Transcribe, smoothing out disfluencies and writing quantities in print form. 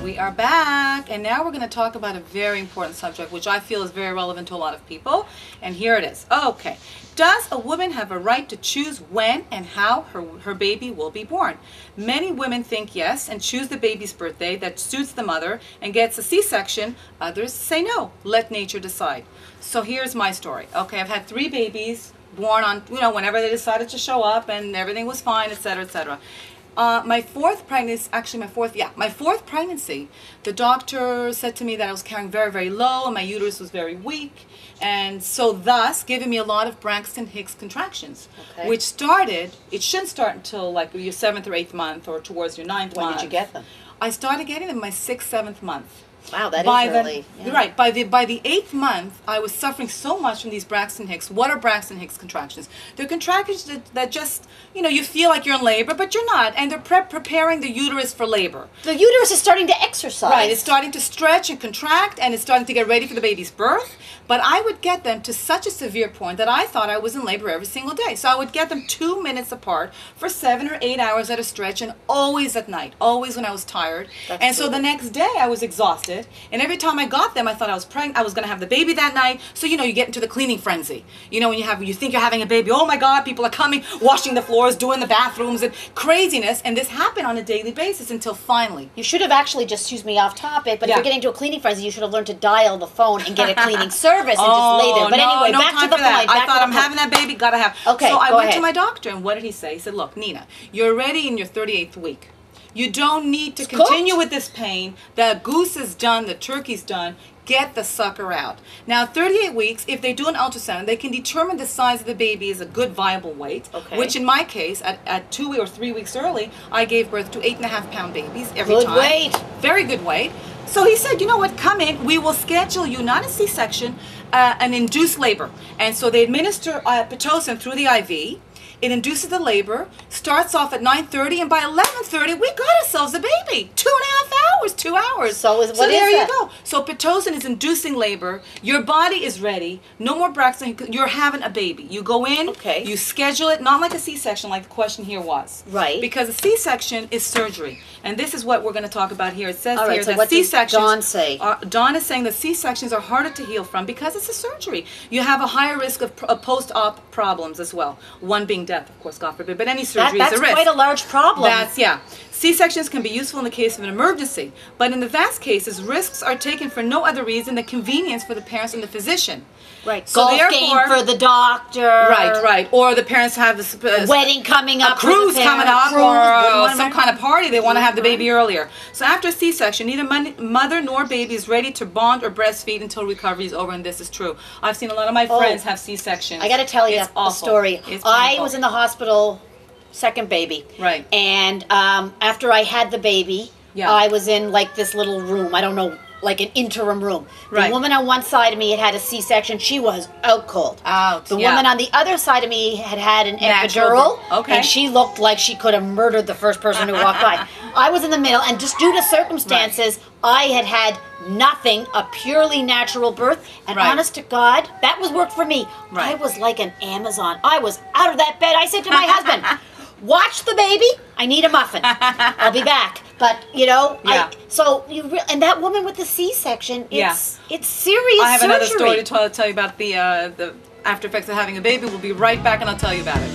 We are back, and now we're going to talk about a very important subject, which I feel is very relevant to a lot of people, and here it is. Okay. Does a woman have a right to choose when and how her baby will be born? Many women think yes and choose the baby's birthday that suits the mother and gets a C-section. Others say no. Let nature decide. So here's my story. Okay, I've had 3 babies born on, whenever they decided to show up, and everything was fine, etc., etc. My fourth pregnancy, my fourth pregnancy, the doctor said to me that I was carrying very, very low and my uterus was very weak, and so thus giving me a lot of Braxton Hicks contractions, which started, it shouldn't start until like your 7th or 8th month or towards your 9th month. When did you get them? I started getting them in my 6th, 7th month. Wow, that is early. Yeah. Right. By the 8th month, I was suffering so much from these Braxton Hicks. What are Braxton Hicks contractions? They're contractions that just, you feel like you're in labor, but you're not. And they're preparing the uterus for labor. The uterus is starting to exercise. Right. It's starting to stretch and contract, and it's starting to get ready for the baby's birth. But I would get them to such a severe point that I thought I was in labor every single day. So I would get them 2 minutes apart for 7 or 8 hours at a stretch, and always at night, always when I was tired. So the next day I was exhausted. And every time I got them, I thought I was pregnant. I was going to have the baby that night. So, you get into the cleaning frenzy. When you think you're having a baby, oh my God, people are coming, washing the floors, doing the bathrooms, and craziness. And this happened on a daily basis until finally. You should have actually, just excuse me off topic, but if you're getting into a cleaning frenzy, you should have learned to dial the phone and get a cleaning service and just lay there. But anyway, no back to the point. I thought I'm having that baby, gotta have. Okay, so I go went ahead. to my doctor, and what did he say? He said, look, Nina, you're already in your 38th week. You don't need to continue with this pain. The goose is done. The turkey's done. Get the sucker out. Now, 38 weeks, if they do an ultrasound, they can determine the size of the baby is a good viable weight, which in my case, at 2 or 3 weeks early, I gave birth to 8.5-pound babies every time. Good weight. Very good weight. So he said, you know what, come in. We will schedule you, not a C-section, an induced labor. And so they administer Pitocin through the IV. It induces the labor, starts off at 9:30, and by 11:30, we got ourselves a baby. 2.5 hours, 2 hours. So there you go. So Pitocin is inducing labor. Your body is ready. No more Braxton. You're having a baby. You go in. You schedule it, not like a C-section, like the question here was. Right. Because a C-section is surgery, and this is what we're going to talk about here. It says here that what C-sections. Dawn say? Dawn is saying that C-sections are harder to heal from because it's a surgery. You have a higher risk of post-op problems as well. One being death, of course, God forbid, but any surgery is a risk. That's quite a large problem. C-sections can be useful in the case of an emergency, but in the vast cases, risks are taken for no other reason than convenience for the parents and the physician. Right. So golf game for the doctor. Right. Or the parents have this wedding coming up, a cruise coming up, or some kind of party. They want to have the baby earlier. So after a C-section, neither mother nor baby is ready to bond or breastfeed until recovery is over, and this is true. I've seen a lot of my friends have C-sections. I got to tell you a story. I was in the hospital, second baby. Right. And after I had the baby, I was in like this little room. I don't know, like an interim room. The woman on one side of me had a C-section. She was out cold. The woman on the other side of me had an epidural. And she looked like she could have murdered the first person who walked by. I was in the middle, and just due to circumstances, I had nothing, a purely natural birth, and honest to God, that was work for me. I was like an Amazon. I was out of that bed. I said to my husband, watch the baby. I need a muffin. I'll be back. But and that woman with the C-section, it's serious. I have another story to tell you about the after effects of having a baby. We'll be right back, and I'll tell you about it.